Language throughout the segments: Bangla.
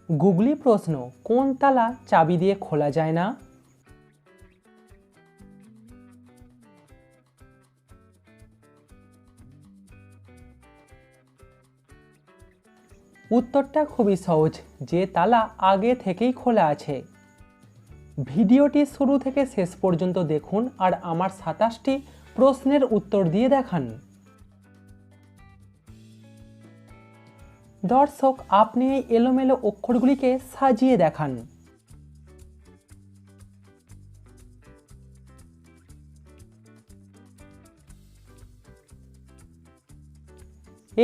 গুগলি প্রশ্ন, কোন তালা চাবি দিয়ে খোলা যায় না? উত্তরটা খুবই সহজ, যে তালা আগে থেকেই খোলা আছে। ভিডিওটি শুরু থেকে শেষ পর্যন্ত দেখুন আর আমার 27টি প্রশ্নের উত্তর দিয়ে দেখান। দর্শক, আপনি এই এলোমেলো অক্ষরগুলিকে সাজিয়ে দেখান।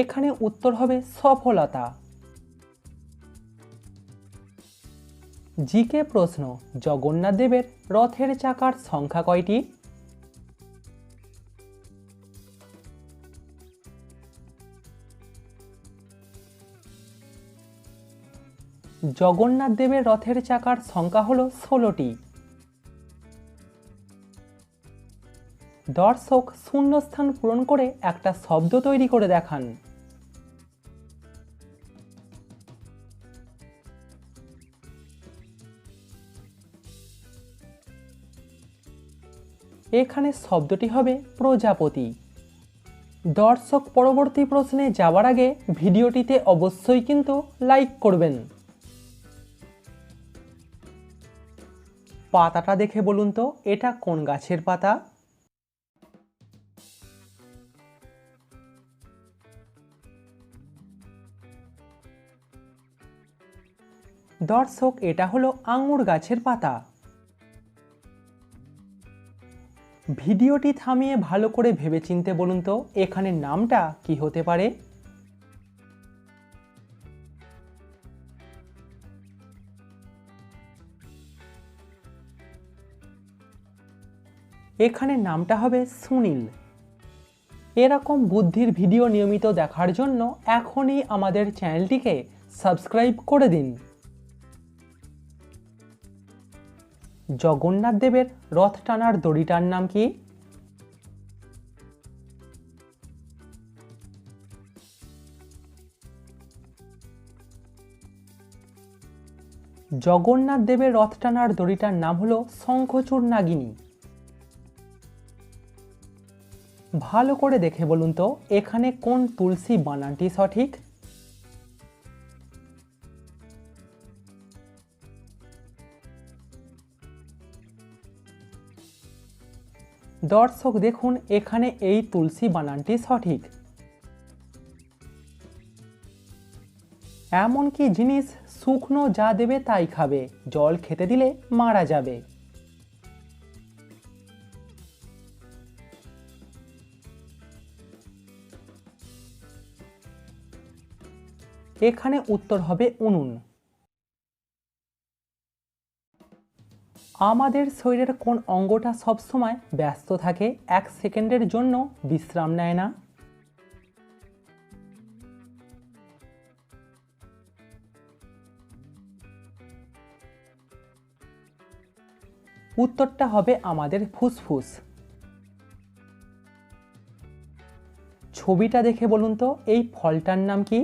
এখানে উত্তর হবে সফলতা। জিকে প্রশ্ন, জগন্নাথ দেবের রথের চাকার সংখ্যা কয়টি? জগন্নাথ দেবের রথের চাকার সংখ্যা হলো 16টি। দর্শক, শূন্যস্থান পূরণ করে একটা শব্দ তৈরি করে দেখান। এখানে শব্দটি হবে প্রজাপতি। দর্শক, পরবর্তী প্রশ্নে যাওয়ার আগে ভিডিওটিতে অবশ্যই কিন্তু লাইক করবেন। পাতাটা দেখে বলুন তো এটা কোন গাছের পাতা? দর্শক, এটা হলো আঙুর গাছের পাতা। ভিডিওটি থামিয়ে ভালো করে ভেবেচিন্তে বলুন তো এখানে নামটা কি হতে পারে? এখানে নামটা হবে সুনীল। এরকম বুদ্ধির ভিডিও নিয়মিত দেখার জন্য এখনই আমাদের চ্যানেলটিকে সাবস্ক্রাইব করে দিন। জগন্নাথ দেবের রথ টানার দড়িটার নাম কি? জগন্নাথ দেবের রথ টানার দড়িটার নাম হলো শঙ্খচূড় নাগিনী। ভালো করে দেখে বলুন তো এখানে কোন তুলসী বানানটি সঠিক? দর্শক দেখুন, এখানে এই তুলসী বানানটি সঠিক। এমন কি জিনিস শুকনো যা দেবে তাই খাবে, জল খেতে দিলে মারা যাবে? এখানে উত্তর হবে উনুন। আমাদের শরীরের কোন অঙ্গটা সবসময় ব্যস্ত থাকে, 1 সেকেন্ডের জন্য বিশ্রাম নেয় না? উত্তরটা হবে আমাদের ফুসফুস। ছবিটা দেখে বলুন তো এই ফলটার নাম কি?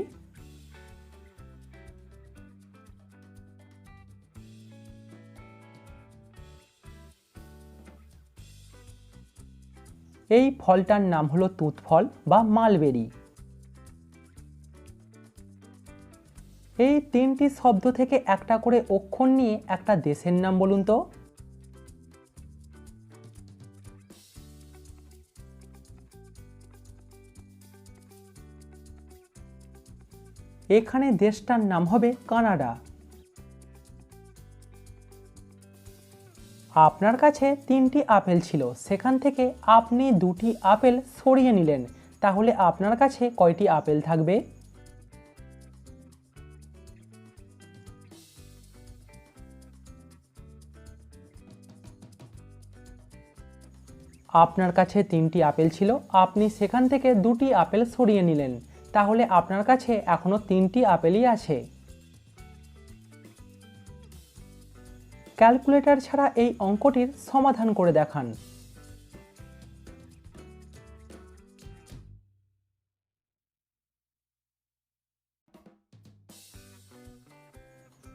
এই ফলটার নাম হলো তুঁত ফল বা মালবেরি। এই 3টি শব্দ থেকে একটা করে অক্ষর নিয়ে একটা দেশের নাম বলুন তো। এখানে দেশটার নাম হবে কানাডা। আপনার কাছে 3টি আপেল ছিল, সেখান থেকে আপনি 2টি আপেল সরিয়ে নিলেন, তাহলে আপনার কাছে কয়টি আপেল থাকবে? আপনার কাছে 3টি আপেল ছিল, আপনি সেখান থেকে 2টি আপেল সরিয়ে নিলেন, তাহলে আপনার কাছে এখনো 3টি আপেলই আছে। ক্যালকুলেটর ছাড়া এই অঙ্কটির সমাধান করে দেখান।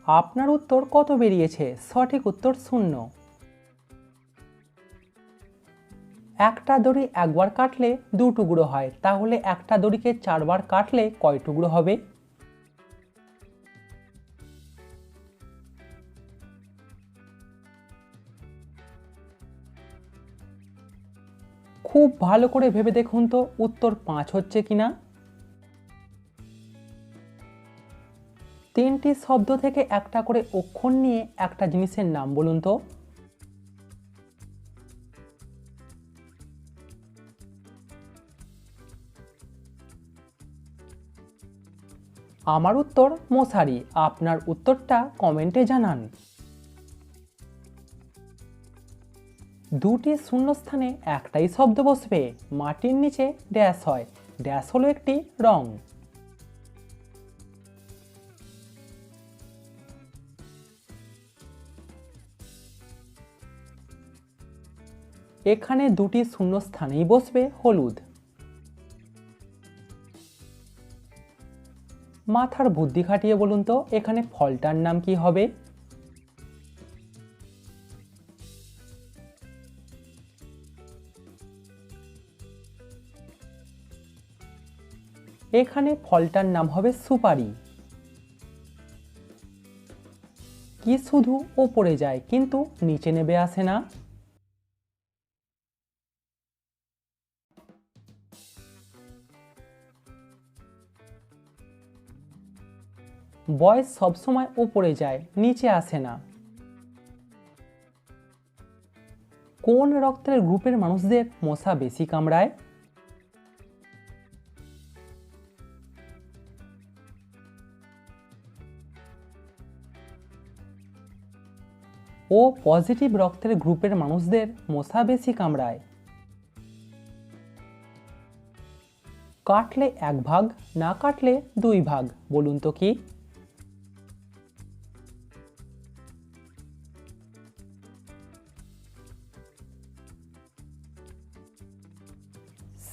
আপনার উত্তর কত বেরিয়েছে? সঠিক উত্তর 0। একটা দড়ি একবার কাটলে 2 টুকরো হয়, তাহলে একটা দড়িকে 4 বার কাটলে কয় টুকরো হবে? খুব ভালো করে ভেবে দেখুন তো উত্তর 5 হচ্ছে কিনা। 3টি শব্দ থেকে একটা করে অক্ষর নিয়ে একটা জিনিসের নাম বলুন তো। আমার উত্তর মশারি। আপনার উত্তরটা কমেন্টে জানান। 2টি শূন্যস্থানে একটাই শব্দ বসবে। মাটির নিচে ড্যাশ হয়। ড্যাশ হলো একটি রং। এখানে 2টি শূন্যস্থানেই বসবে হলুদ। মাথার বুদ্ধি খাটিয়ে বলুন তো এখানে ফলটার নাম কি হবে? এখানে ফলটার নাম হবে সুপারি। কি শুধু ওপরে যায় কিন্তু নিচে নেমে আসে না? বয়স সবসময় ওপরে যায়, নিচে আসে না। কোন রক্তের গ্রুপের মানুষদের মশা বেশি কামড়ায়? ও পজিটিভ রক্তের গ্রুপের মানুষদের মশা বেশি কামড়ায়। কাটলে 1 ভাগ, না কাটলে 2 ভাগ, বলুন তো কি?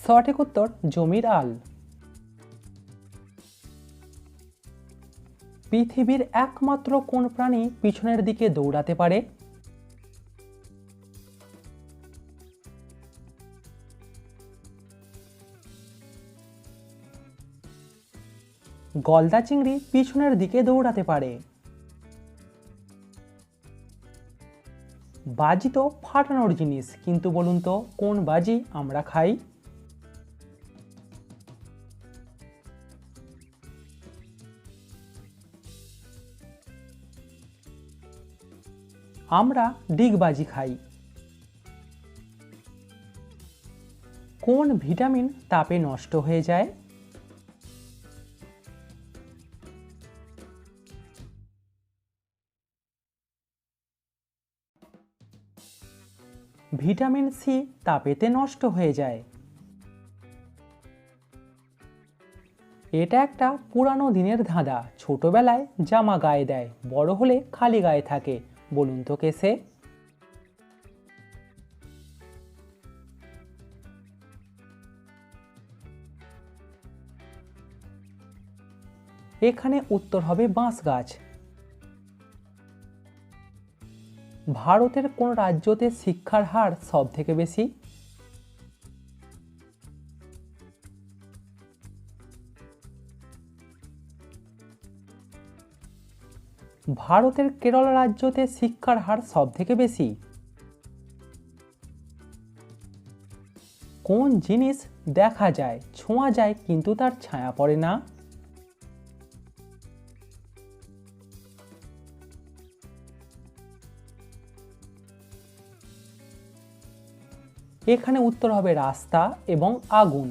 সঠিক উত্তর জমির আল। পৃথিবীর একমাত্র কোন প্রাণী পিছনের দিকে দৌড়াতে পারে? গলদা চিংড়ি পিছনের দিকে দৌড়াতে পারে। বাজি তো ফাটানোর জিনিস, কিন্তু বলুন তো কোন বাজি আমরা খাই? আমরা ডিগবাজি খাই। কোন ভিটামিন তাপে নষ্ট হয়ে যায়? ভিটামিন সি তাপেতে নষ্ট হয়ে যায়। এটা একটা পুরানো দিনের ধাঁধা। ছোটবেলায় জামা গায়ে দেয়, বড় হলে খালি গায়ে থাকে, বলুন তো কে সে? এখানে উত্তর হবে বাঁশ গাছ। ভারতের কোন রাজ্যতে শিক্ষার হার সব থেকে বেশি? ভারতের কেরল রাজ্যতে শিক্ষার হার সব থেকে বেশি। কোন জিনিস দেখা যায়, ছোঁয়া যায় কিন্তু তার ছায়া পড়ে না? এখানে উত্তর হবে রাস্তা এবং আগুন।